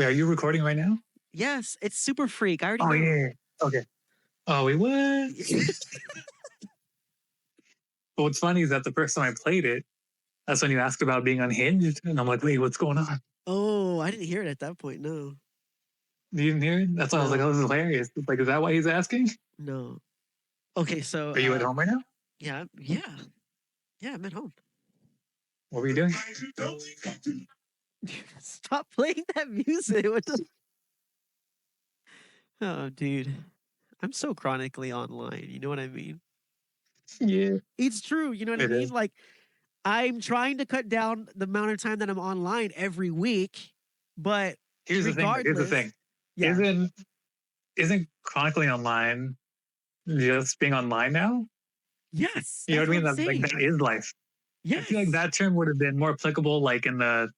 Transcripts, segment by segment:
Wait, are you recording right now? Yes, it's Super Freak. I already Oh, know. yeah. Okay. Oh, wait, what? But what's funny is that the first time I played it, that's when you asked about being unhinged. And I'm like, wait, what's going on? Oh, I didn't hear it at that point. No. You didn't hear it? That's why I was like, No. oh, this is hilarious. It's like, is that why he's asking? No. Okay, so Are you at home right now? yeah, I'm at home. What were you doing? Stop playing that music. What the... Oh, dude. I'm so chronically online. You know what I mean? Yeah. It's true. You know what I It mean? is. Like, I'm trying to cut down the amount of time that I'm online every week, but Here's the thing. Here's the regardless, thing. yeah. Isn't chronically online just being online now? Yes. You know That's what I what mean? I'm Like saying. that is life. I Yes. feel like that term would have been more applicable like in the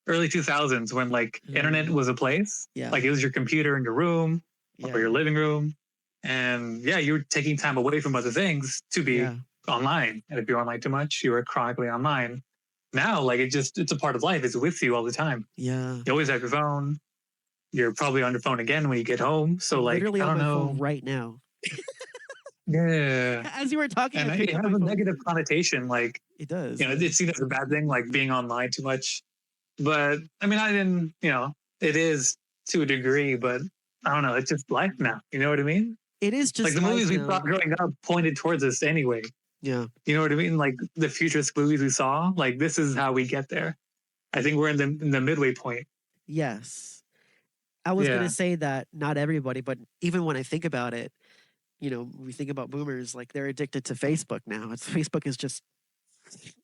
early 2000s when like internet was a place. Yeah. Like it was your computer in your room or your living room. And yeah, you were taking time away from other things to be online. And if you're online too much, you were chronically online. Now, like it's a part of life. It's with you all the time. Yeah. You always have your phone. You're probably on your phone again when you get home. So I'm like, literally I on don't my know. phone right now. Yeah. As you were talking, And I it picked up has my a phone. negative connotation. Like, It does. you know, it's seen as a bad thing, like being online too much. But I mean, I didn't, you know, it is to a degree, but I don't know. It's just life now. You know what I mean? It is just like the movies we saw growing up pointed towards us anyway. Yeah. You know what I mean? Like the futurist movies we saw, like this is how we get there. I think we're in the midway point. Yes. I was going to say that not everybody, but even when I think about it, you know, we think about boomers, like they're addicted to Facebook now. Facebook is just,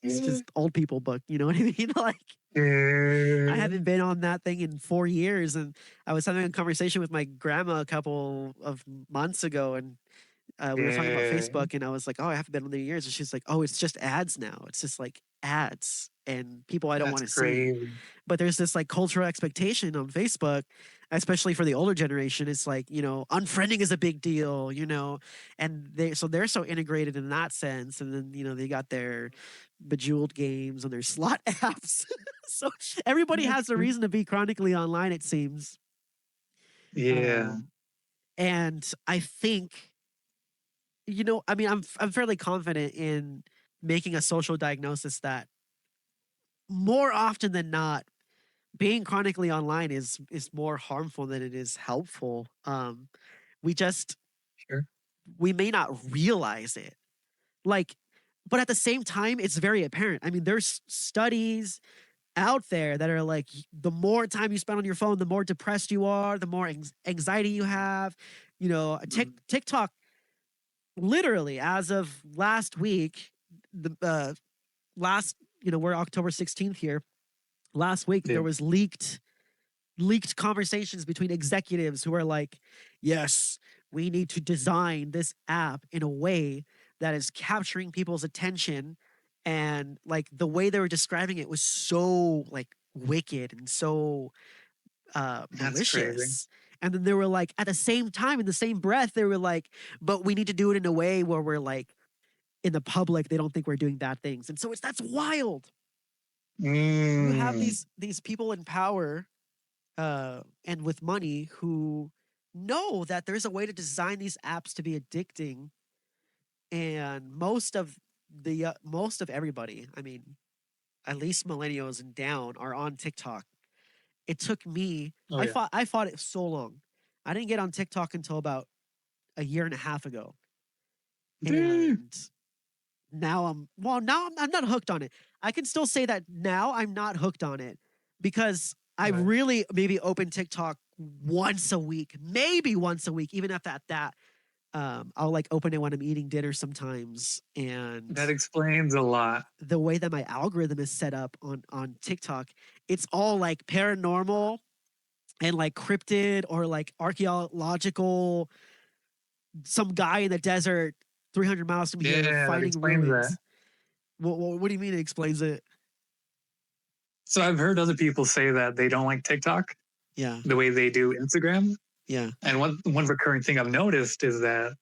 it's just old people book. You know what I mean? Like, I haven't been on that thing in 4 years. And I was having a conversation with my grandma a couple of months ago, and we were talking about Facebook, and I was like, oh, I haven't been on there in years. And she's like, oh, it's just ads now. It's just like ads and people I don't want to see. But there's this like cultural expectation on Facebook, especially for the older generation. It's like, you know, unfriending is a big deal, you know, and they're so integrated in that sense. And then, you know, they got their Bejeweled games and their slot apps. So everybody has a reason to be chronically online, it seems. Yeah. And I think, you know, I mean, I'm fairly confident in making a social diagnosis that more often than not, being chronically online is more harmful than it is helpful. We just we may not realize it. Like, but at the same time, it's very apparent. I mean, there's studies out there that are like, the more time you spend on your phone, the more depressed you are, the more anxiety you have. You know, TikTok, literally, as of last week, the last, you know, we're October 16th here. Last week, there was leaked conversations between executives who are like, yes, we need to design this app in a way that is capturing people's attention. And like the way they were describing it was so like wicked and so malicious. And then they were like, at the same time, in the same breath, they were like, but we need to do it in a way where we're like, in the public, they don't think we're doing bad things. And so that's wild. You have these people in power and with money who know that there's a way to design these apps to be addicting, and most of everybody, I mean, at least millennials and down, are on TikTok. It took me, I fought it so long. I didn't get on TikTok until about a year and a half ago, and now I'm not hooked on it. I can still say that now I'm not hooked on it because I really maybe open TikTok once a week, maybe once a week, even if at that. I'll like open it when I'm eating dinner sometimes. And that explains a lot. The way that my algorithm is set up on TikTok, it's all like paranormal and like cryptid or like archaeological, some guy in the desert 300 miles from here finding ruins. What do you mean it explains it? So I've heard other people say that they don't like TikTok. Yeah. The way they do Instagram. Yeah. And one recurring thing I've noticed is that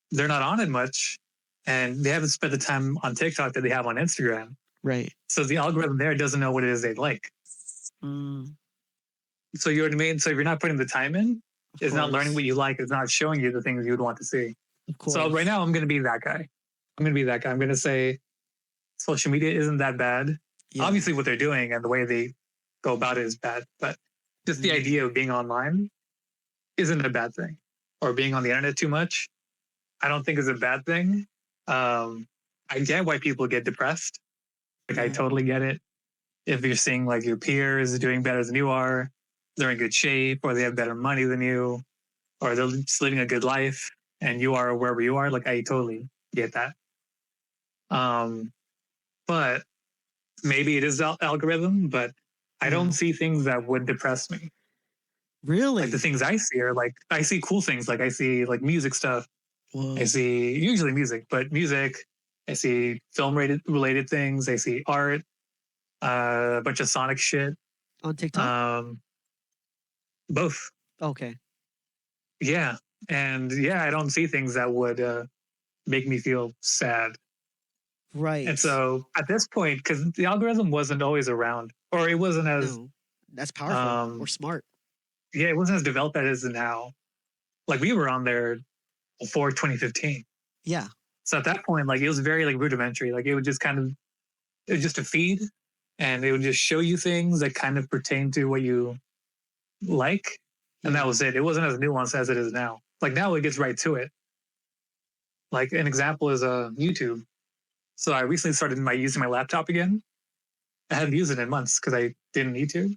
they're not on it much and they haven't spent the time on TikTok that they have on Instagram. Right. So the algorithm there doesn't know what it is they like. So you know what I mean? So if you're not putting the time in, Of it's not learning course. what you like. It's not showing you the things you would want to see. Of So right course. now I'm going to be that guy. I'm going to be that guy. I'm going to say social media isn't that bad. Yeah. Obviously what they're doing and the way they go about it is bad, but just the Mm. idea of being online isn't a bad thing. Or being on the internet too much, I don't think is a bad thing. I get why people get depressed. Like I Yeah. totally get it. If you're seeing like your peers doing better than you are, they're in good shape, or they have better money than you, or they're just living a good life, and you are wherever you are. Like I totally get that. Um, but maybe it is algorithm, but I Yeah. don't see things that would depress me. Like the Really? things I see are like I see cool things. Like I see like music stuff. I Whoa. see usually music, but music. I see film related things. I see art, a bunch of Sonic shit. On TikTok? Um, both. Okay. Yeah. And yeah, I don't see things that would make me feel sad. And Right. so at this point, because the algorithm wasn't always around, or it wasn't as, No. That's powerful or um, smart. yeah, it wasn't as developed as it is now. Like we were on there before 2015. Yeah. So at that point, like it was very like rudimentary. Like it would just kind of, it was just a feed and it would just show you things that kind of pertain to what you like. And that Yeah. was it. It wasn't as nuanced as it is now. Like now it gets right to it. Like an example is YouTube. So I recently started using my laptop again. I hadn't used it in months because I didn't need to.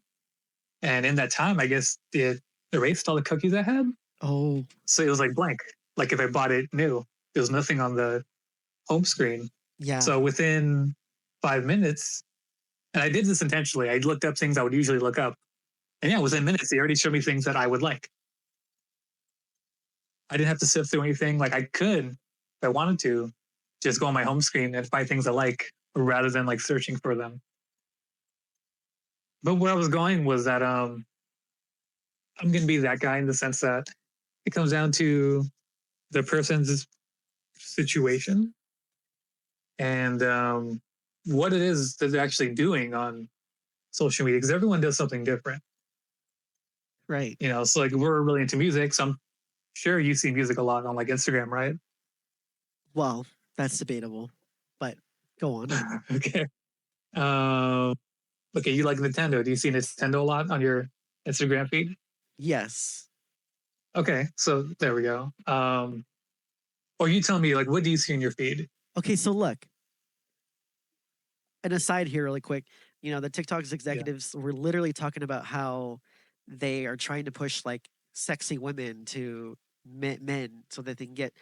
And in that time, I guess it erased all the cookies I had. Oh. So it was like blank. Like if I bought it new, there was nothing on the home screen. Yeah. So within 5 minutes, and I did this intentionally, I looked up things I would usually look up. And yeah, within minutes, they already showed me things that I would like. I didn't have to sift through anything. Like I could, if I wanted to, just go on my home screen and find things I like rather than like searching for them. But where I was going was that I'm going to be that guy in the sense that it comes down to the person's situation and what it is that they're actually doing on social media because everyone does something different. Right. You know, so like we're really into music. So I'm sure you see music a lot on like Instagram, right? Well, that's debatable, but go on. Okay. Um, okay, you like Nintendo. Do you see Nintendo a lot on your Instagram feed? Yes. Okay, so there we go. Or you tell me, like, what do you see in your feed? Okay, so look, an aside here, really quick. You know, the TikTok's Yeah. executives were literally talking about how they are trying to push like sexy women to men so that they can get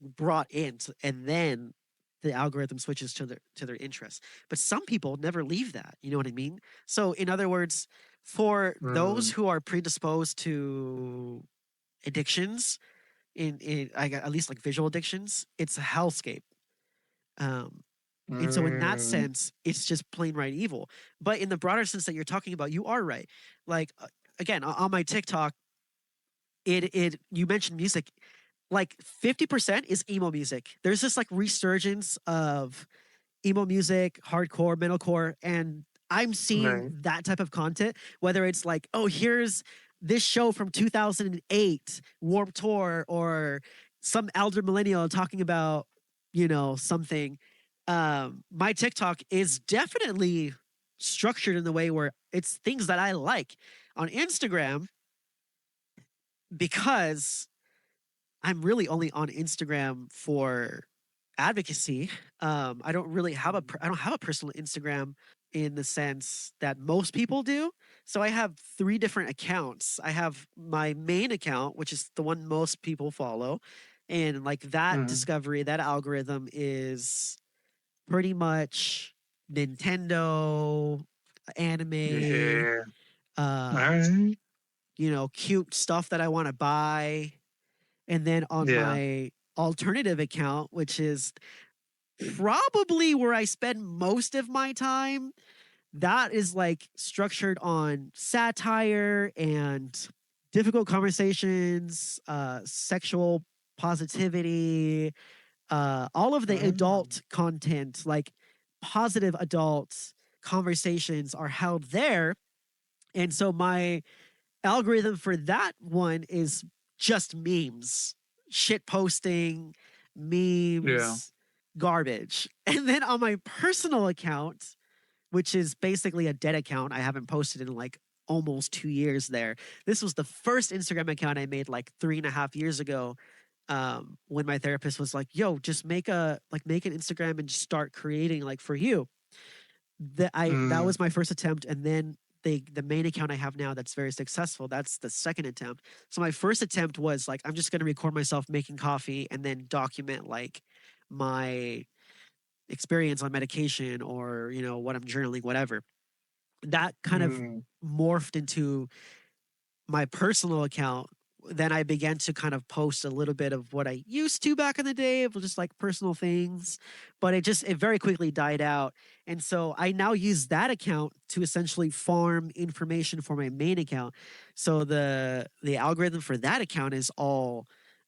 brought in, and then the algorithm switches to their interests. But some people never leave that. You know what I mean? So, in other words, for those Mm, who are predisposed to addictions, at least like visual addictions, it's a hellscape. Um, and so, in that mm, sense, it's just plain right evil. But in the broader sense that you're talking about, you are right. Like again, on my TikTok, it you mentioned music, like 50% is emo music. There's this like resurgence of emo music, hardcore, metalcore, and I'm seeing right. that type of content, whether it's like, oh, here's this show from 2008, Warped Tour, or some elder millennial talking about, something. My TikTok is definitely structured in the way where it's things that I like. On Instagram, because I'm really only on Instagram for advocacy. I don't really have I don't have a personal Instagram in the sense that most people do. So I have three different accounts. I have my main account, which is the one most people follow, and like that Mm, discovery, that algorithm is pretty much Nintendo, anime, yeah. All um, right. cute stuff that I want to buy. And then on Yeah. my alternative account, which is probably where I spend most of my time, that is like structured on satire and difficult conversations, sexual positivity, all of the Mm, adult content, like positive adult conversations are held there. And so my algorithm for that one is just memes, shit posting, Yeah. memes, garbage. And then on my personal account, which is basically a dead account, I haven't posted in like almost 2 years there. This was the first Instagram account I made like 3.5 years ago. When my therapist was like, yo, just make an Instagram and just start creating like for you. That was my first attempt, and then the main account I have now that's very successful, that's the second attempt. So my first attempt was like, I'm just going to record myself making coffee and then document like my experience on medication, or what I'm journaling, whatever. That kind of morphed into my personal account. Then I began to kind of post a little bit of what I used to back in the day, of just like personal things, but it very quickly died out. And so I now use that account to essentially farm information for my main account. So the algorithm for that account is all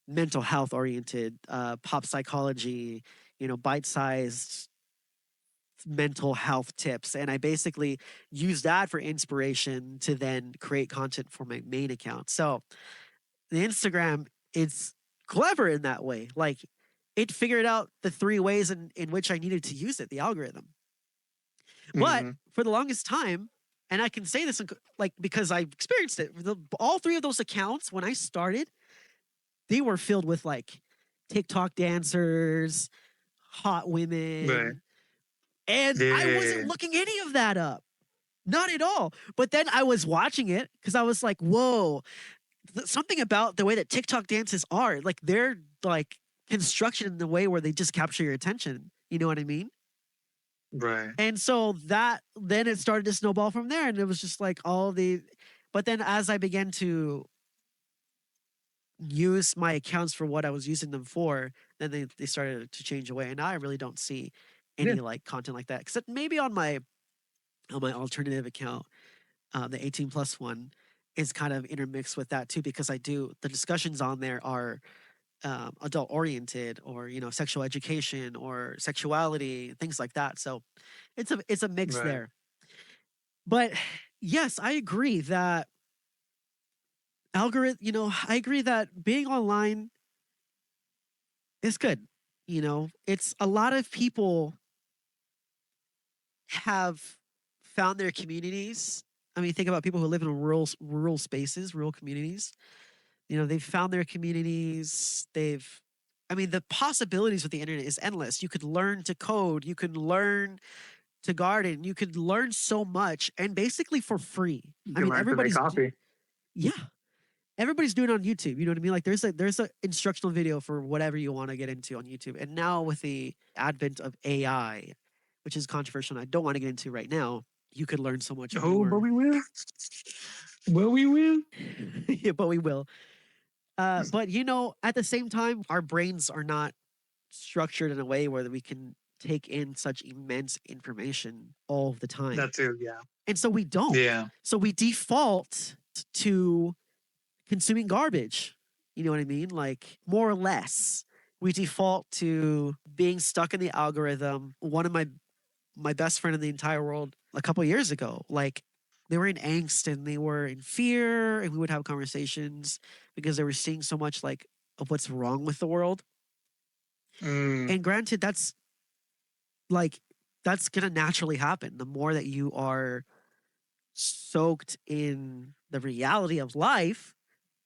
mental health oriented, pop psychology, bite-sized mental health tips. And I basically use that for inspiration to then create content for my main account. So the Instagram, it's clever in that way. Like, it figured out the 3 ways in which I needed to use it, the algorithm. But for the longest time, and I can say this like because I've experienced it, all 3 of those accounts, when I started, they were filled with like TikTok dancers, hot Right. women, and I wasn't Yeah. looking any of that up. Not at all. But then I was watching it because I was like, whoa, something about the way that TikTok dances are, like, they're like construction in the way where they just capture your attention. You know what I mean? Right. And so then it started to snowball from there. And it was just like but then as I began to use my accounts for what I was using them for, then they started to change away. And now I really don't see Yeah. any like content like that, except maybe on my alternative account, the 18 plus one is kind of intermixed with that too, because the discussions on there are adult oriented, or sexual education or sexuality, things like that. So it's a mix Right. there. But yes, I agree that I agree that being online is good. It's a lot of people have found their communities. I mean, think about people who live in rural spaces, rural communities. They've found their communities. The possibilities with the internet is endless. You could learn to code, you could learn to garden, you could learn so much, and basically for free. You I can mean, learn to make coffee. yeah, everybody's doing it on YouTube. You know what I mean? Like, there's a instructional video for whatever you want to get into on YouTube. And now with the advent of AI, which is controversial and I don't want to get into right now, you could learn so much Oh, but more. we will. Well, we will. Yeah, but we will. But at the same time, our brains are not structured in a way where we can take in such immense information all the time. That too, yeah. And so we don't. Yeah. So we default to consuming garbage. You know what I mean? Like, more or less. We default to being stuck in the algorithm. One of my best friend in the entire world a couple of years ago, like, they were in angst and they were in fear, and we would have conversations because they were seeing so much like of what's wrong with the world. And granted, that's gonna naturally happen. The more that you are soaked in the reality of life,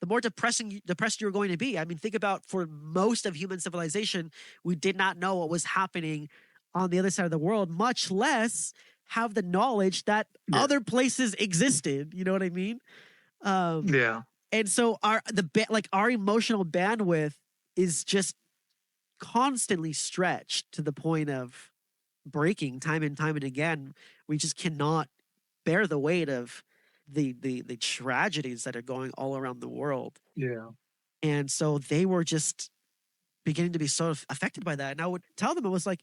the more depressed you're going to be. I mean, think about, for most of human civilization, we did not know what was happening on the other side of the world, much less have the knowledge that other places existed. You know what I mean? Yeah. And so our emotional bandwidth is just constantly stretched to the point of breaking time and time and again. We just cannot bear the weight of the tragedies that are going all around the world. Yeah. And so they were just beginning to be so affected by that. And I would tell them, I was like,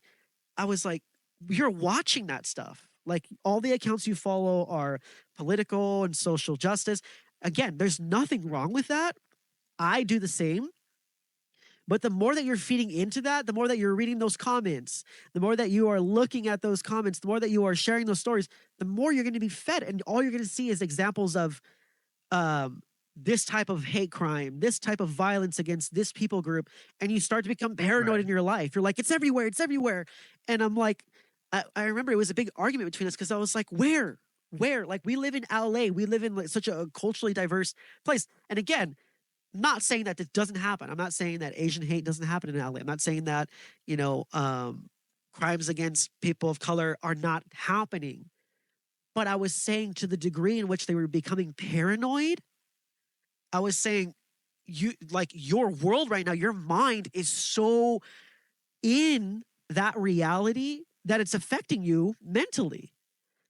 you're watching that stuff. Like, all the accounts you follow are political and social justice. Again, there's nothing wrong with that. I do the same. But the more that you're feeding into that, the more that you're reading those comments, the more that you are looking at those comments, the more that you are sharing those stories, the more you're going to be fed. And all you're going to see is examples of this type of hate crime, this type of violence against this people group, and you start to become paranoid in your life. You're like, it's everywhere, it's everywhere. And I'm like, I remember it was a big argument between us because I was like, where? Like, we live in LA, we live in like such a culturally diverse place. And again, not saying that this doesn't happen. I'm not saying that Asian hate doesn't happen in LA. I'm not saying that, crimes against people of color are not happening. But I was saying to the degree in which they were becoming paranoid, I was saying, you like your world right now, your mind is so in that reality that it's affecting you mentally.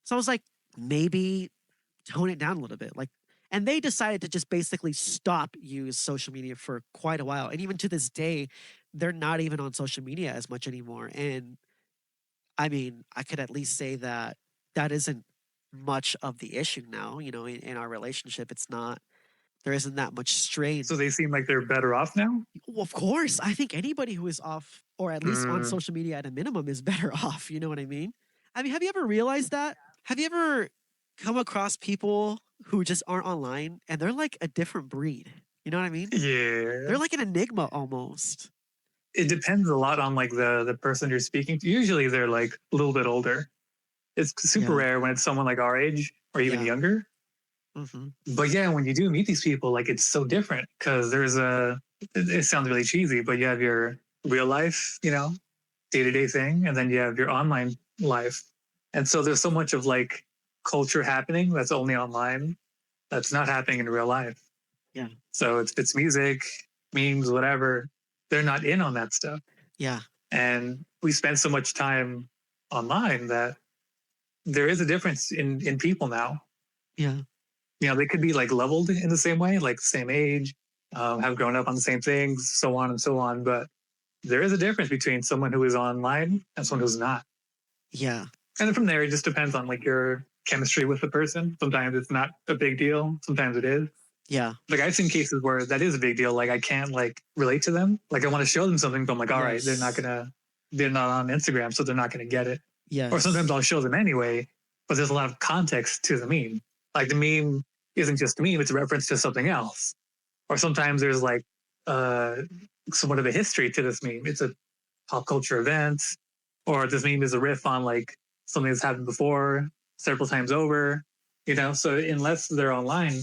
So I was like, maybe tone it down a little bit. Like, and they decided to just basically stop use social media for quite a while. And even to this day, they're not even on social media as much anymore. And I mean, I could at least say that that isn't much of the issue now, in our relationship. It's not, there isn't that much strain. So they seem like they're better off now? Well, of course. I think anybody who is off or at least on social media at a minimum is better off. You know what I mean? I mean, have you ever realized that? Have you ever come across people who just aren't online and they're like a different breed? You know what I mean? Yeah. They're like an enigma almost. It depends a lot on like the person you're speaking to. Usually they're like a little bit older. It's super rare when it's someone like our age or even younger. But yeah, when you do meet these people, like it's so different because there's it sounds really cheesy, but you have your real life, day-to-day thing, and then you have your online life. And so there's so much of like culture happening that's only online that's not happening in real life. Yeah. So it's music, memes, whatever. They're not in on that stuff. Yeah. And we spend so much time online that there is a difference in people now. Yeah. They could be like leveled in the same way, like same age, have grown up on the same things, so on and so on. But there is a difference between someone who is online and someone who's not. Yeah. And then from there, it just depends on like your chemistry with the person. Sometimes it's not a big deal. Sometimes it is. Yeah. Like I've seen cases where that is a big deal. Like I can't like relate to them. Like I want to show them something, but I'm like, all right, they're not on Instagram, so they're not gonna get it. Yes. Or sometimes I'll show them anyway, but there's a lot of context to the meme. Like the meme isn't just a meme, it's a reference to something else. Or sometimes there's like somewhat of a history to this meme. It's a pop culture event, or this meme is a riff on like something that's happened before several times over, So unless they're online,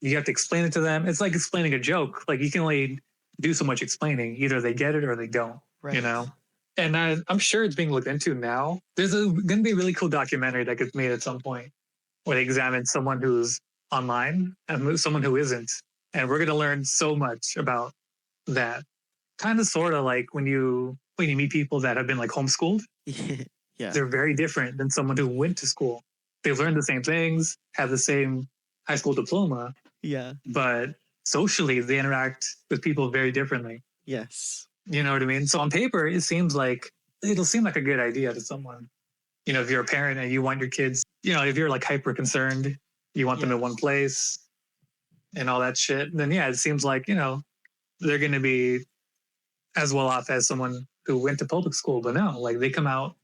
you have to explain it to them. It's like explaining a joke. Like you can only do so much explaining. Either they get it or they don't, And I'm sure it's being looked into now. There's going to be a really cool documentary that gets made at some point where they examine someone who's online and someone who isn't. And we're going to learn so much about that. Kind of sort of like when you meet people that have been like homeschooled. Yeah. They're very different than someone who went to school. They've learned the same things, have the same high school diploma. Yeah. But socially, they interact with people very differently. Yes. You know what I mean? So on paper, it'll seem like a good idea to someone. If you're a parent and you want your kids, if you're like hyper concerned, you want them in one place and all that shit, then yeah, it seems like, they're going to be as well off as someone who went to public school. But no, like they come out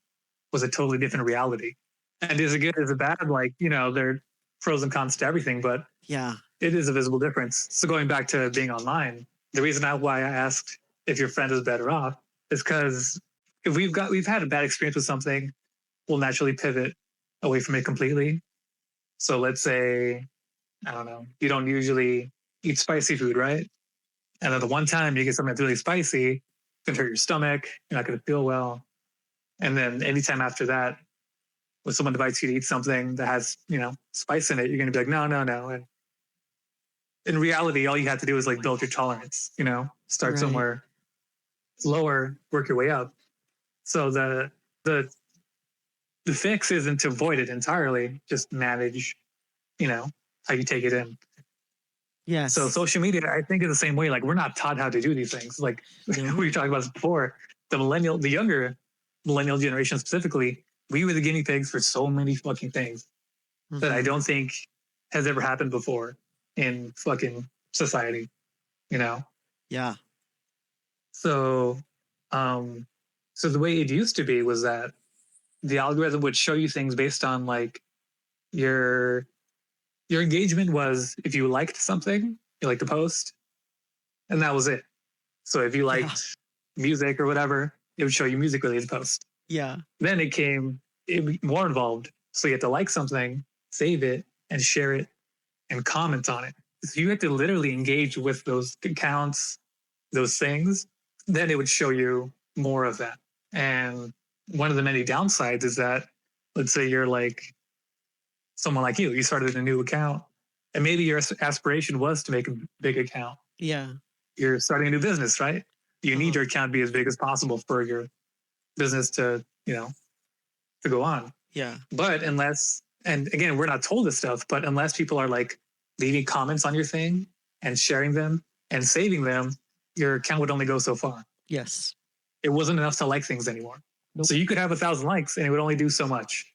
with a totally different reality. And is it good, is it bad? Like, there are pros and cons to everything, but yeah, it is a visible difference. So going back to being online, the reason why I asked if your friend is better off is because if we've had a bad experience with something, we'll naturally pivot away from it completely. So let's say, I don't know, you don't usually eat spicy food, right? And then the one time you get something that's really spicy, it's gonna hurt your stomach, you're not gonna feel well. And then anytime after that, when someone invites you to eat something that has, spice in it, you're gonna be like, no. And in reality, all you have to do is like build your tolerance, start somewhere lower, work your way up. So the fix isn't to avoid it entirely, just manage, how you take it in. Yeah. So social media, I think, is the same way. Like we're not taught how to do these things. Like we were talking about this before, the younger millennial generation specifically, we were the guinea pigs for so many fucking things that I don't think has ever happened before in fucking society, Yeah. So, so the way it used to be was that the algorithm would show you things based on like your Your engagement was if you liked something, you liked a post, and that was it. So if you Yeah. liked music or whatever, it would show you music related posts. Yeah. Then it more involved. So you had to like something, save it, and share it and comment on it. So you had to literally engage with those accounts, those things. Then it would show you more of that. And one of the many downsides is that, let's say you're like someone like you started a new account, and maybe your aspiration was to make a big account. Yeah. You're starting a new business, right? You need Uh-huh. your account to be as big as possible for your business to, to go on. Yeah. But unless, and again, we're not told this stuff, but unless people are like leaving comments on your thing and sharing them and saving them, your account would only go so far. Yes. It wasn't enough to like things anymore. Nope. So you could have 1,000 likes and it would only do so much.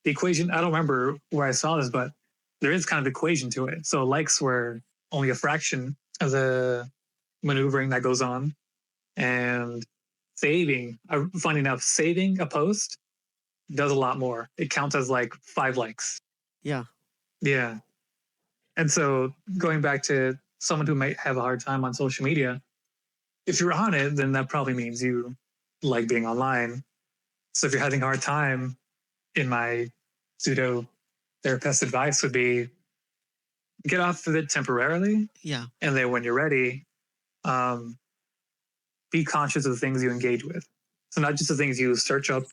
The equation, I don't remember where I saw this, but there is kind of equation to it. So likes were only a fraction of the maneuvering that goes on. And saving, funny enough, saving a post does a lot more. It counts as like 5 likes. Yeah. Yeah. And so going back to someone who might have a hard time on social media, if you're on it, then that probably means you like being online. So if you're having a hard time, in my pseudo therapist advice would be get off of it temporarily. Yeah. And then when you're ready, be conscious of the things you engage with. So not just the things you search up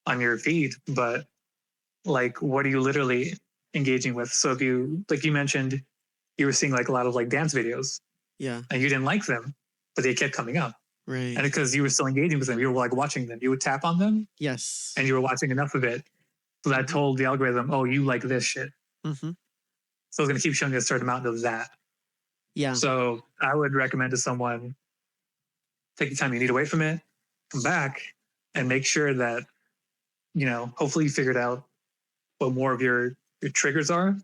on your feed, but like what are you literally engaging with? So if you, like you mentioned, you were seeing like a lot of like dance videos. Yeah. And you didn't like them, but they kept coming up. Right. And because you were still engaging with them, you were like watching them. You would tap on them. Yes. And you were watching enough of it. So that told the algorithm, oh, you like this shit. Mm-hmm. So it's going to keep showing you a certain amount of that. Yeah. So I would recommend to someone, take the time you need away from it, come back and make sure that, hopefully you figured out what more of your triggers are.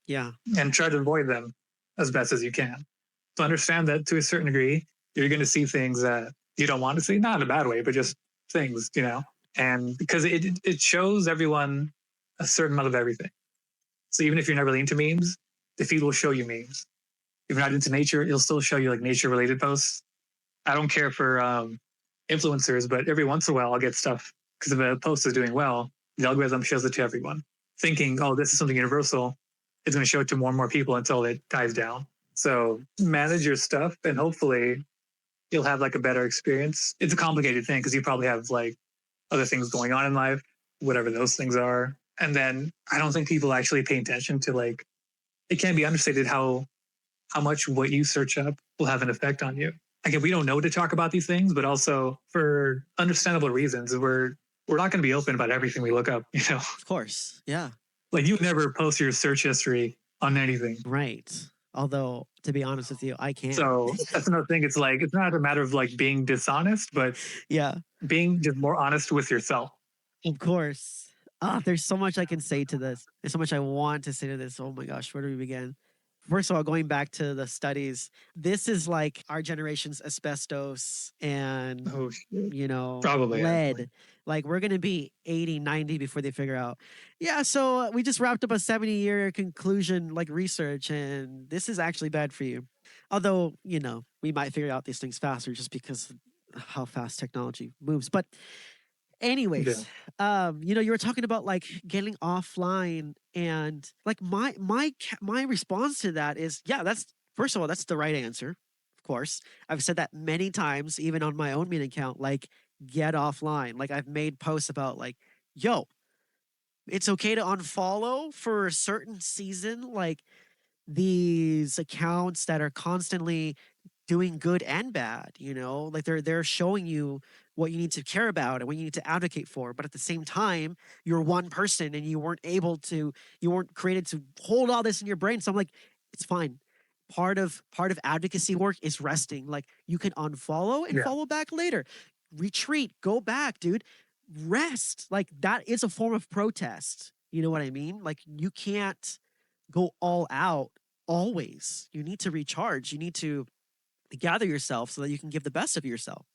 Yeah. And try to avoid them as best as you can. So understand that to a certain degree, you're going to see things that you don't want to see, not in a bad way, but just things, and because it shows everyone a certain amount of everything. So even if you're not really into memes, the feed will show you memes. If you're not into nature, it'll still show you like nature related posts. I don't care for influencers, but every once in a while I'll get stuff because if a post is doing well, the algorithm shows it to everyone, thinking, oh, this is something universal. It's going to show it to more and more people until it dies down. So manage your stuff and hopefully you'll have like a better experience. It's a complicated thing because you probably have like other things going on in life, whatever those things are. And then I don't think people actually pay attention to like, it can't be understated how much what you search up will have an effect on you. Again, we don't know to talk about these things, but also for understandable reasons, we're not going to be open about everything we look up, Of course. Yeah. Like you never post your search history on anything. Right. Although, to be honest with you, I can't. So that's another thing. It's like, it's not a matter of like being dishonest, but yeah, being just more honest with yourself. Of course. There's so much I can say to this. There's so much I want to say to this. Oh my gosh, where do we begin? First of all, going back to the studies, this is like our generation's asbestos and, probably lead. Actually. Like we're going to be 80, 90 before they figure out. Yeah, so we just wrapped up a 70-year conclusion like research, and this is actually bad for you. Although, we might figure out these things faster just because of how fast technology moves. But anyways, you were talking about like getting offline, and like my response to that is, yeah, that's first of all, that's the right answer. Of course, I've said that many times, even on my own main account, like get offline. Like I've made posts about like, yo, it's okay to unfollow for a certain season, like these accounts that are constantly doing good and bad, like they're showing you what you need to care about and what you need to advocate for. But at the same time, you're one person and you weren't created to hold all this in your brain. So I'm like, it's fine. Part of advocacy work is resting. Like you can unfollow and follow back later. Retreat, go back, dude. Rest. Like that is a form of protest. You know what I mean? Like you can't go all out always. You need to recharge. You need to gather yourself so that you can give the best of yourself.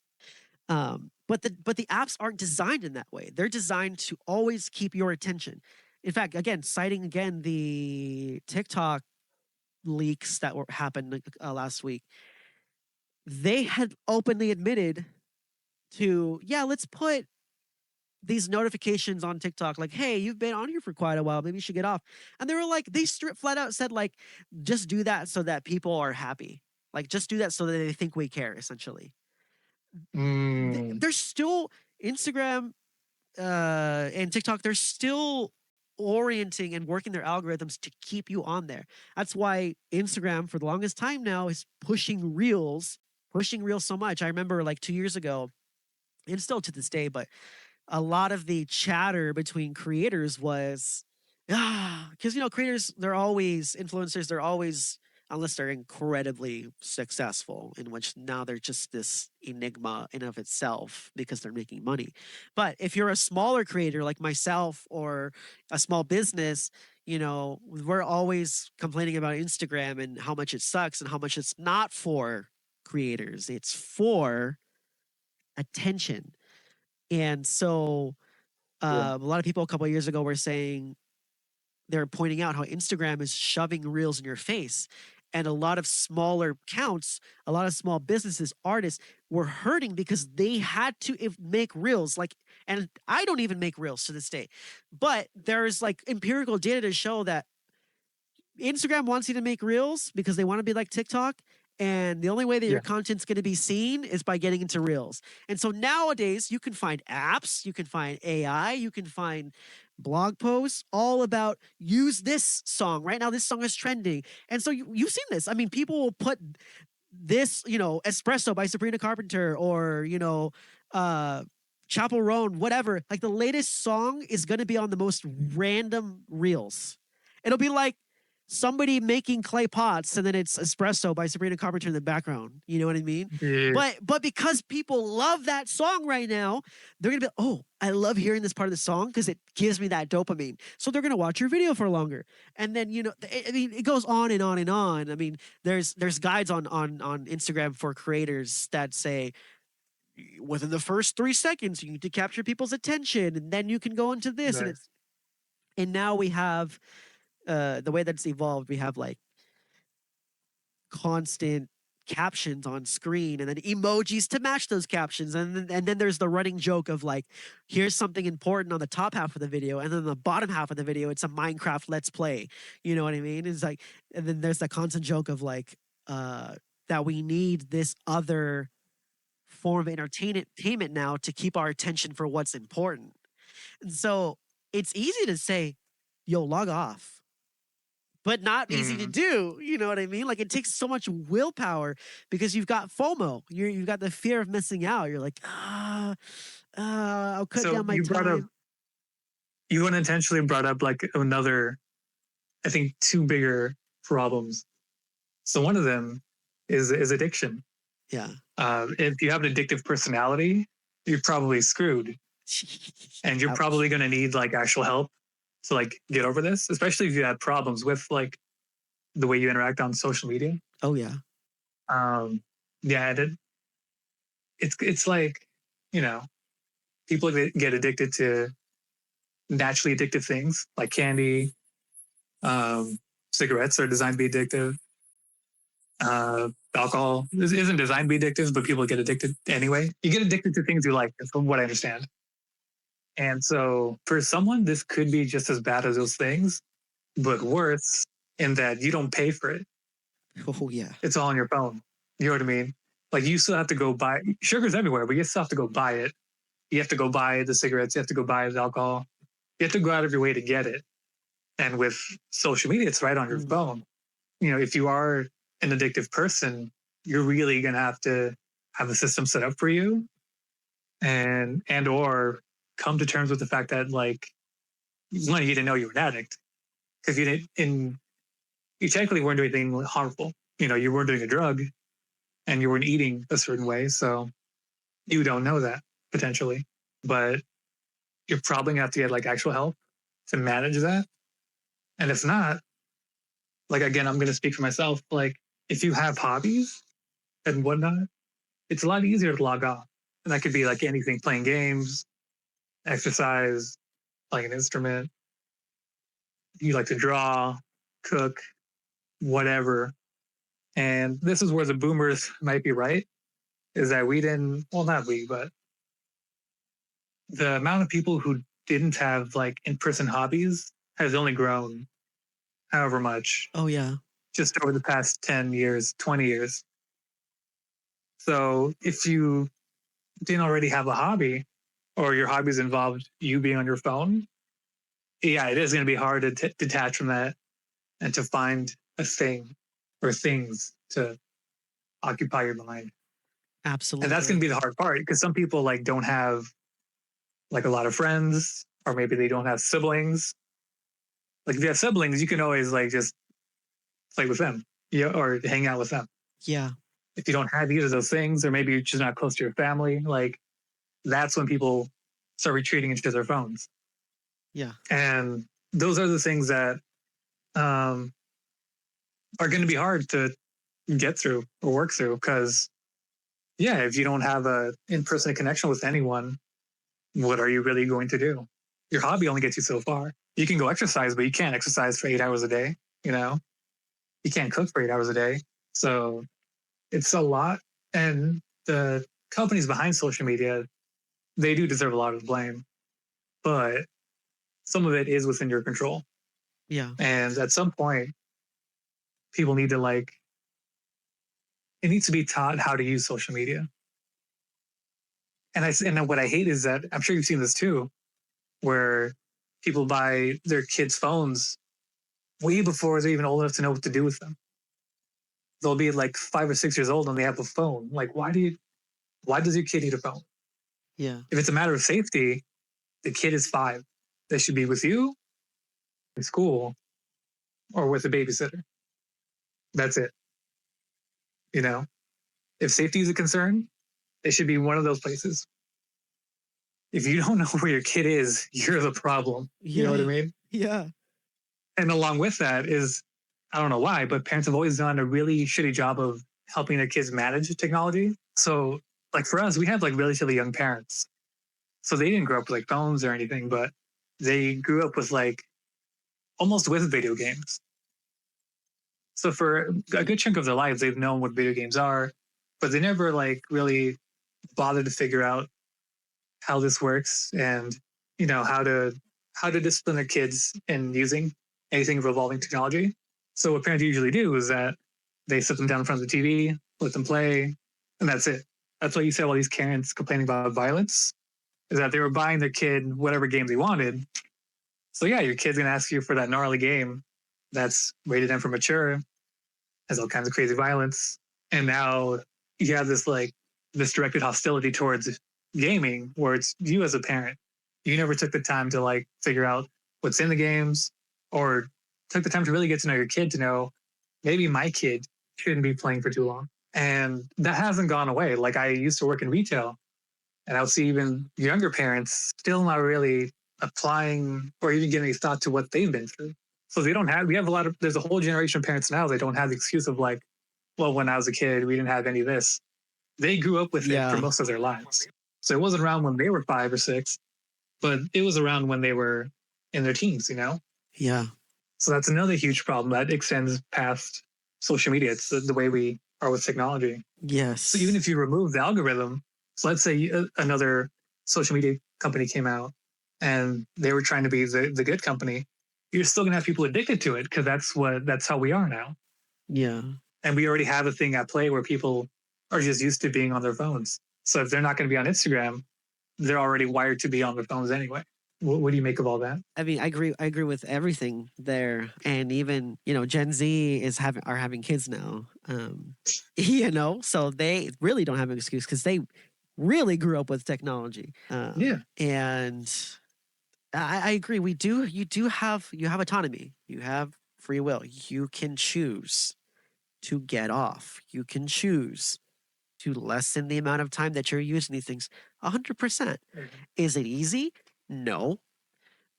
But the apps aren't designed in that way. They're designed to always keep your attention. in fact, again, citing again the TikTok leaks that happened last week, they had openly admitted to, yeah, let's put these notifications on TikTok, like, hey, you've been on here for quite a while, maybe you should get off. And they were like, they flat out said, like, just do that so that people are happy. Like, just do that so that they think we care, essentially. There's still Instagram and TikTok, they're still orienting and working their algorithms to keep you on there. That's why Instagram, for the longest time now, is pushing reels so much. I remember like 2 years ago, and still to this day, but a lot of the chatter between creators was, because creators, they're always influencers, they're always, unless they're incredibly successful, in which now they're just this enigma in of itself because they're making money. But if you're a smaller creator like myself or a small business, we're always complaining about Instagram and how much it sucks and how much it's not for creators, it's for attention. And so a lot of people a couple of years ago were saying, they're pointing out how Instagram is shoving reels in your face. And a lot of smaller accounts, a lot of small businesses, artists were hurting because they had to make reels. Like, and I don't even make reels to this day, but there's like empirical data to show that Instagram wants you to make reels because they want to be like TikTok. And the only way that your content's going to be seen is by getting into reels. And so nowadays you can find apps, you can find AI, you can find blog posts all about use this song. Right now, this song is trending. And so you've seen this. I mean, people will put this, Espresso by Sabrina Carpenter or, Chapel Roan, whatever. Like the latest song is going to be on the most random reels. It'll be like somebody making clay pots, and then it's Espresso by Sabrina Carpenter in the background. You know what I mean? Yeah. But because people love that song right now, they're gonna be, oh, I love hearing this part of the song because it gives me that dopamine. So they're gonna watch your video for longer. And then I mean, it goes on and on and on. I mean, there's guides on Instagram for creators that say, within the first 3 seconds, you need to capture people's attention, and then you can go into this. Nice. And now we have the way that's evolved, we have like constant captions on screen and then emojis to match those captions. And then there's the running joke of like, here's something important on the top half of the video, and then the bottom half of the video, it's a Minecraft Let's Play. You know what I mean? It's like, and then there's that constant joke of like, that we need this other form of entertainment now to keep our attention for what's important. And so it's easy to say, yo, log off, but not easy to do. You know what I mean? Like, it takes so much willpower because you've got FOMO. You've got the fear of missing out. You're like, I'll cut down my time. You unintentionally brought up like another, I think, 2 bigger problems. So one of them is addiction. Yeah. If you have an addictive personality, you're probably screwed. And you're probably going to need like actual help to like get over this, especially if you had problems with like the way you interact on social media. Oh yeah. Yeah, it's like, people get addicted to naturally addictive things like candy. Cigarettes are designed to be addictive. Alcohol isn't designed to be addictive, but people get addicted anyway. You get addicted to things you like, from what I understand. And so for someone, this could be just as bad as those things, but worse in that you don't pay for it. Oh, yeah. It's all on your phone. You know what I mean? Like, you still have to go buy, sugar's everywhere, but you still have to go buy it. You have to go buy the cigarettes. You have to go buy the alcohol. You have to go out of your way to get it. And with social media, it's right on your phone. If you are an addictive person, you're really going to have the system set up for you and or come to terms with the fact that, like, one, you didn't know you were an addict because you technically weren't doing anything harmful. You weren't doing a drug and you weren't eating a certain way. So you don't know that potentially, but you're probably gonna have to get like actual help to manage that. And if not, like, again, I'm going to speak for myself. Like, if you have hobbies and whatnot, it's a lot easier to log off. And that could be like anything, playing games, exercise, playing an instrument. you like to draw, cook, whatever. And this is where the boomers might be right, is that we didn't, well, not we, but the amount of people who didn't have like in-person hobbies has only grown however much. Oh, yeah. Just over the past 10 years, 20 years. So if you didn't already have a hobby or your hobbies involved you being on your phone, yeah, it is going to be hard to detach from that and to find a thing or things to occupy your mind. Absolutely. And that's going to be the hard part because some people like don't have like a lot of friends, or maybe they don't have siblings. Like if you have siblings, you can always like just play with them, or hang out with them. Yeah. If you don't have either of those things, or maybe you're just not close to your family, like that's when people start retreating into their phones. Yeah. And those are the things that are going to be hard to get through or work through because, yeah, if you don't have a in-person connection with anyone, what are you really going to do? Your hobby only gets you so far. You can go exercise, but you can't exercise for 8 hours a day. You can't cook for 8 hours a day. So it's a lot. And the companies behind social media, they do deserve a lot of blame, but some of it is within your control. Yeah. And at some point, people need to it needs to be taught how to use social media. And what I hate is that I'm sure you've seen this too, where people buy their kids' phones way before they're even old enough to know what to do with them. They'll be like 5 or 6 years old and they have a phone. Like, why does your kid need a phone? Yeah. If it's a matter of safety, the kid is 5. They should be with you in school or with a babysitter. That's it. If safety is a concern, they should be one of those places. If you don't know where your kid is, you're the problem. You know what I mean? Yeah. And along with that is, I don't know why, but parents have always done a really shitty job of helping their kids manage technology. So like for us, we have like relatively young parents. So they didn't grow up with like phones or anything, but they grew up with like almost with video games. So for a good chunk of their lives, they've known what video games are, but they never like really bothered to figure out how this works and how to discipline their kids in using anything revolving technology. So what parents usually do is that they sit them down in front of the TV, let them play, and that's it. That's why you see all these parents complaining about violence, is that they were buying their kid whatever game they wanted. So yeah, your kid's gonna ask you for that gnarly game that's rated M for mature, has all kinds of crazy violence, and now you have this directed hostility towards gaming where it's you as a parent. You never took the time to like figure out what's in the games or took the time to really get to know your kid to know maybe my kid shouldn't be playing for too long. And that hasn't gone away. Like I used to work in retail and I'll see even younger parents still not really applying or even giving thought to what they've been through. So there's a whole generation of parents now that don't have the excuse of like, well, when I was a kid, we didn't have any of this. They grew up with it for most of their lives. So it wasn't around when they were 5 or 6, but it was around when they were in their teens, Yeah. So that's another huge problem that extends past social media. It's the way we are with technology. Yes. So even if you remove the algorithm, so let's say another social media company came out and they were trying to be the good company, you're still going to have people addicted to it because that's how we are now. Yeah. And we already have a thing at play where people are just used to being on their phones. So if they're not going to be on Instagram, they're already wired to be on their phones anyway. What do you make of all that? I mean, I agree with everything there. And even, Gen Z are having kids now. So they really don't have an excuse because they really grew up with technology. And I agree. You have autonomy. You have free will. You can choose to get off. You can choose to lessen the amount of time that you're using these things 100%. Is it easy? No.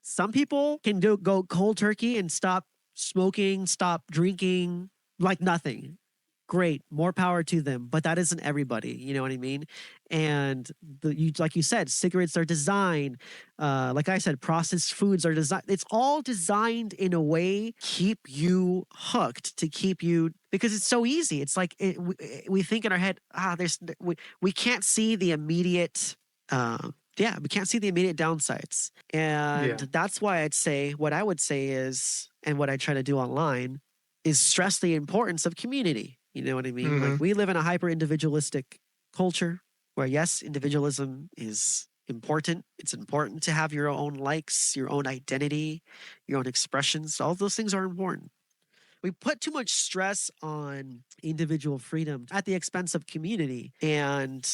Some people can go cold turkey and stop smoking, stop drinking like nothing. great, more power to them, but that isn't everybody. You know what I mean? And like you said, cigarettes are designed, like I said, processed foods are designed. It's all designed in a way keep you hooked, to keep you, because it's so easy. It's like we think in our head, we can't see the immediate. We can't see the immediate downsides, and that's why what I would say is, and what I try to do online is stress the importance of community. You know what I mean? Like, we live in a hyper individualistic culture where, yes, individualism is important. It's important to have your own likes, your own identity, your own expressions. All those things are important. We put too much stress on individual freedom at the expense of community. And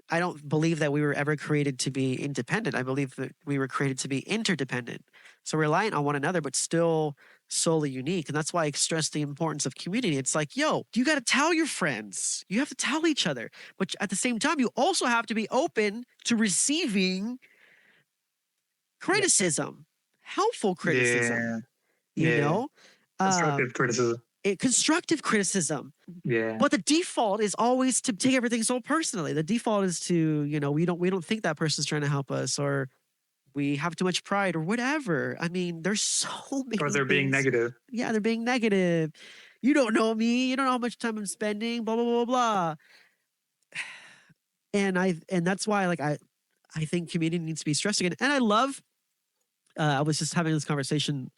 I don't believe that we were ever created to be independent. I believe that we were created to be interdependent. So reliant on one another, but still solely unique. And that's why I stress the importance of community. It's like, yo, you got to tell your friends. You have to tell each other. But at the same time, you also have to be open to receiving criticism, helpful criticism, you know? Constructive criticism. Constructive criticism. Yeah. But the default is always to take everything so personally. The default is to, we don't think that person's trying to help us, or we have too much pride, or whatever. I mean, there's so many Or they're being negative. Yeah, they're being negative. You don't know me. You don't know how much time I'm spending, blah, blah, blah, blah. And that's why, like, I think community needs to be stressed again. And I love, I was just having this conversation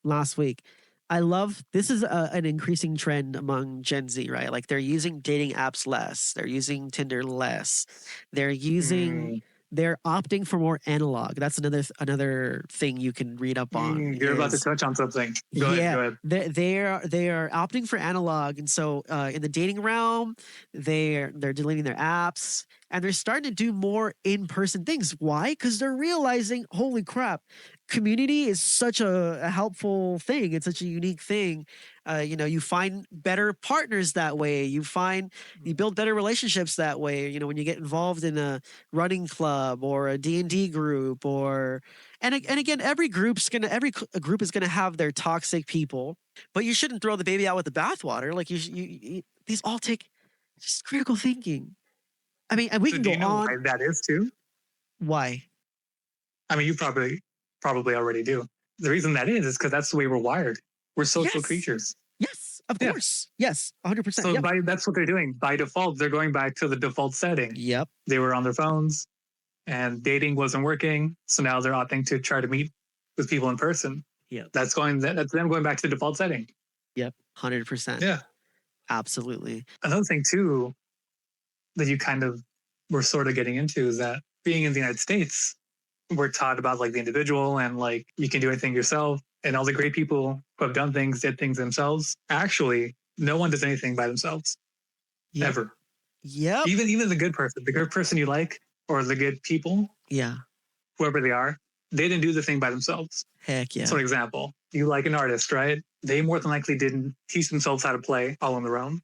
last week. I love, this is an increasing trend among Gen Z, right? Like, they're using dating apps less. They're using Tinder less. They're opting for more analog. That's another thing you can read up on. You're about to touch on something. Go ahead. They are opting for analog, and so in the dating realm, they're deleting their apps, and they're starting to do more in-person things. Why? Because they're realizing, holy crap, community is such a helpful thing. It's such a unique thing. You find better partners that way. You build better relationships that way. When you get involved in a running club or a D&D group, and again, every group is gonna have their toxic people, but you shouldn't throw the baby out with the bathwater. Like, these all take just critical thinking. I mean, and we can go on. Why that is too? Why? I mean, you probably already do. The reason that is because that's the way we're wired. We're social creatures. Yes, of course. Yes, 100%. So that's what they're doing. By default, they're going back to the default setting. Yep. They were on their phones and dating wasn't working. So now they're opting to try to meet with people in person. Yeah. That's them going back to the default setting. Yep. 100%. Yeah. Absolutely. Another thing too that you kind of were sort of getting into is that being in the United States, we're taught about like the individual and like you can do anything yourself, and all the great people who have done things did things themselves. Actually, no one does anything by themselves. Yep. Ever. Yep. Even the good person you like, or the good people. Yeah. Whoever they are, they didn't do the thing by themselves. Heck yeah. For example, you like an artist, right? They more than likely didn't teach themselves how to play all on their own.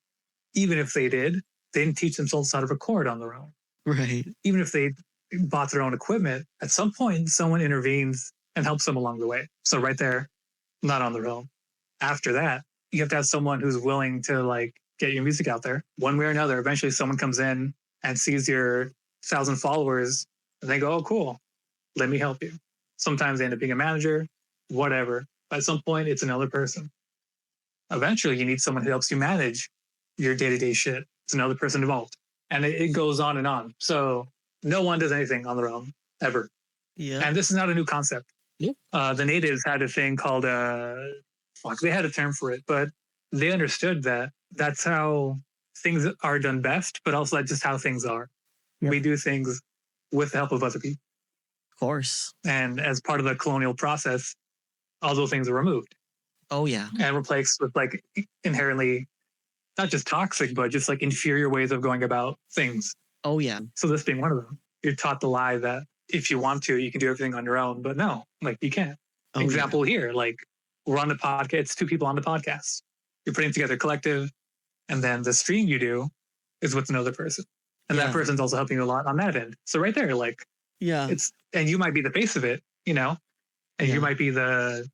Even if they did, they didn't teach themselves how to record on their own. Right. Even if they bought their own equipment, at some point, someone intervenes and helps them along the way. So right there, not on their own. After that, you have to have someone who's willing to like get your music out there one way or another. Eventually someone comes in and sees your 1,000 followers and they go, oh, cool. Let me help you. Sometimes they end up being a manager, whatever. At some point, it's another person. Eventually, you need someone who helps you manage your day-to-day shit. It's another person involved. And it goes on and on. So no one does anything on their own, ever. Yeah. And this is not a new concept. Yeah. The natives had a thing called, they had a term for it, but they understood that that's how things are done best, but also that's just how things are. Yep. We do things with the help of other people. Of course. And as part of the colonial process, all those things are removed. Oh, yeah. And replaced with like inherently, not just toxic, but just like inferior ways of going about things. Oh, yeah. So this being one of them, you're taught the lie that if you want to, you can do everything on your own, but no, like you can't. Oh, example here, like we're on the podcast, it's 2 people on the podcast. You're putting together a collective, and then the stream you do is with another person. And that person's also helping you a lot on that end. So right there, like, and you might be the face of it, and you might be the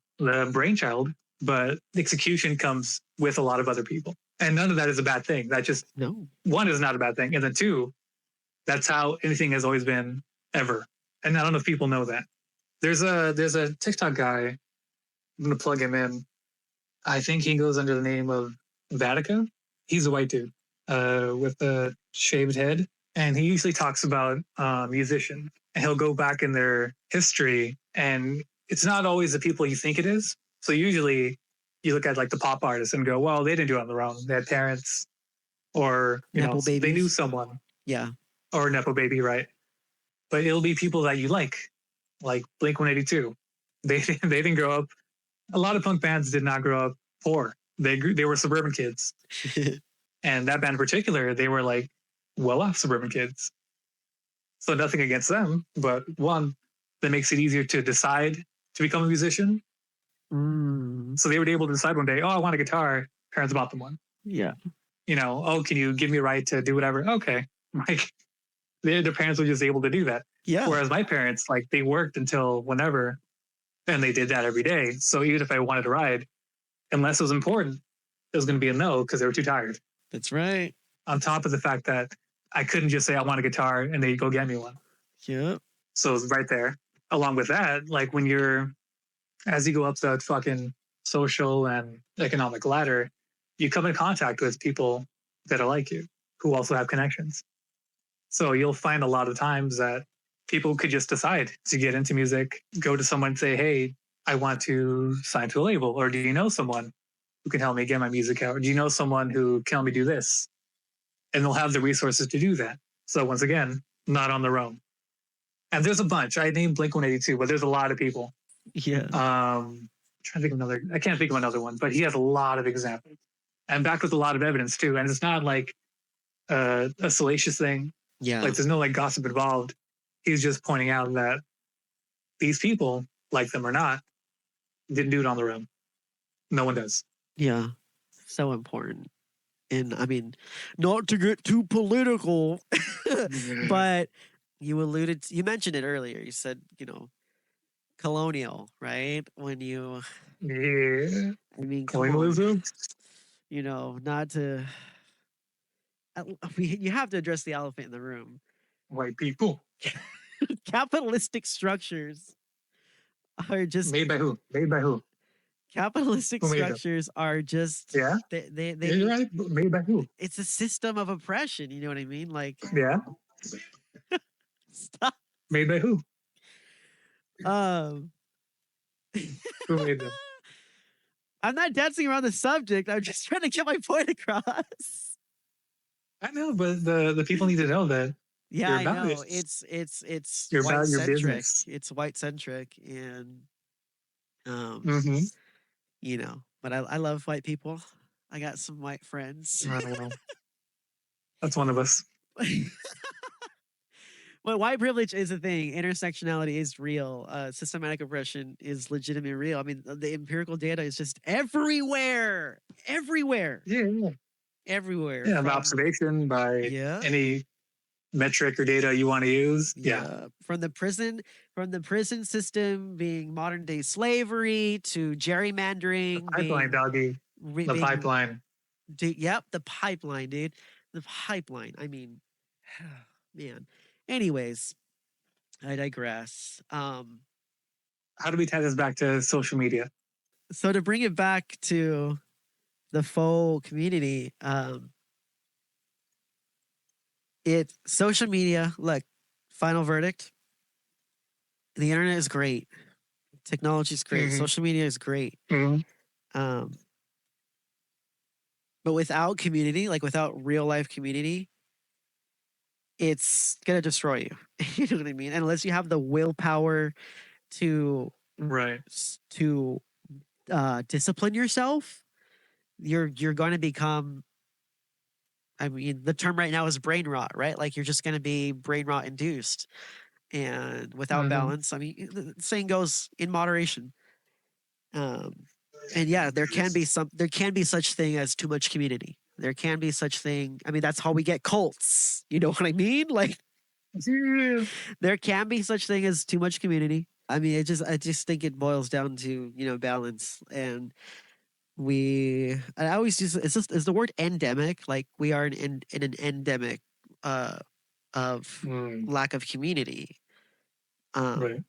brainchild, but execution comes with a lot of other people. And none of that is a bad thing. That just, no. one is not a bad thing. And then two, that's how anything has always been ever. And I don't know if people know that. There's a TikTok guy. I'm going to plug him in. I think he goes under the name of Vatica. He's a white dude with a shaved head. And he usually talks about musicians. And he'll go back in their history. And it's not always the people you think it is. So usually you look at like the pop artists and go, well, they didn't do it on their own. They had parents or, Nepo they babies. knew someone. Yeah. Or Nepo baby, right? But it'll be people that you like Blink-182. They didn't grow up. A lot of punk bands did not grow up poor. They were suburban kids. And that band in particular, they were like well-off suburban kids. So nothing against them, but one, that makes it easier to decide to become a musician. So they were able to decide one day, oh, I want a guitar. Parents bought them one. Yeah. Oh, can you give me a right to do whatever? Okay. Like their parents were just able to do that. Yeah. Whereas my parents, like they worked until whenever, and they did that every day. So even if I wanted to ride, unless it was important, it was going to be a no because they were too tired. That's right. On top of the fact that I couldn't just say I want a guitar and they go get me one. Yeah. So it's right there. Along with that, like as you go up the fucking social and economic ladder, you come in contact with people that are like you, who also have connections. So you'll find a lot of times that people could just decide to get into music, go to someone and say, hey, I want to sign to a label. Or do you know someone who can help me get my music out? Or do you know someone who can help me do this? And they'll have the resources to do that. So once again, not on their own. And there's a bunch. I named Blink-182, but there's a lot of people. Yeah. I'm trying to think of another. I can't think of another one, but he has a lot of examples and backed with a lot of evidence too. And it's not like a salacious thing. Yeah. Like there's no like gossip involved. He's just pointing out that these people, like them or not, didn't do it on their own. No one does. Yeah. So important. And I mean, not to get too political, but you mentioned it earlier. You said, colonial, right? When you, yeah, I mean, colonialism. Not to, you have to address the elephant in the room. White people. Capitalistic structures are just made by who? Made by who? Capitalistic structures are just you're right. Made by who? It's a system of oppression. You know what I mean? Like stop. Made by who? Who made them? I'm not dancing around the subject. I'm just trying to get my point across. I know, but the people need to know that. Yeah, I know. It's you're white about your centric. business. It's white centric, and but I love white people. I got some white friends. I don't know. That's one of us. Well, white privilege is a thing. Intersectionality is real. Systematic oppression is legitimately real. I mean, the empirical data is just everywhere. Everywhere. Yeah. Everywhere. Yeah, by observation, by any metric or data you want to use. Yeah. From the prison system being modern day slavery to gerrymandering. The pipeline, doggy. The pipeline. Dude, yep, the pipeline, dude. The pipeline. I mean, man. Anyways, I digress. How do we tie this back to social media? So to bring it back to the faux community, it's social media. Look, final verdict. The internet is great. Technology is great. Mm-hmm. Social media is great. Mm-hmm. But without community, like without real life community, it's gonna destroy you. You know what I mean? And unless you have the willpower to discipline yourself, you're going to become. I mean, the term right now is brain rot, right? Like you're just going to be brain rot induced, and without balance. I mean, the saying goes in moderation. And yeah, there can be such thing as too much community. There can be such thing. I mean, that's how we get cults. You know what I mean? Like, there can be such thing as too much community. I mean, I just think it boils down to balance. And I always use is the word endemic. Like we are in an endemic uh, of lack of community. Right.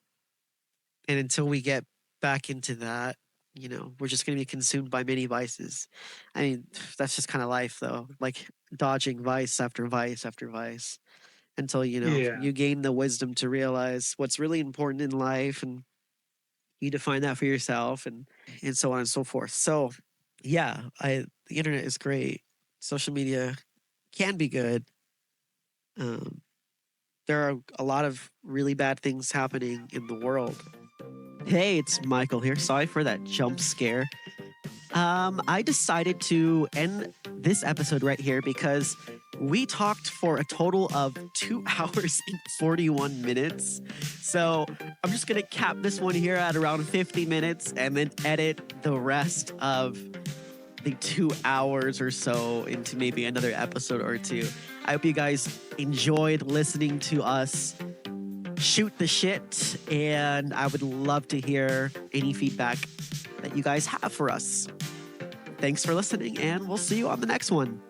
And until we get back into that, you know, we're just going to be consumed by many vices. I mean, that's just kind of life, though. Like dodging vice after vice after vice until, you know, Yeah. you gain the wisdom to realize what's really important in life and you define that for yourself and so on and so forth. So, yeah, the internet is great. Social media can be good. Um, there are a lot of really bad things happening in the world. Hey, it's Michael here. Sorry for that jump scare. I decided to end this episode right here because we talked for a total of 2 hours and 41 minutes. So I'm just going to cap this one here at around 50 minutes and then edit the rest of the 2 hours or so into maybe another episode or two. I hope you guys enjoyed listening to us shoot the shit, and I would love to hear any feedback that you guys have for us. Thanks for listening, and we'll see you on the next one.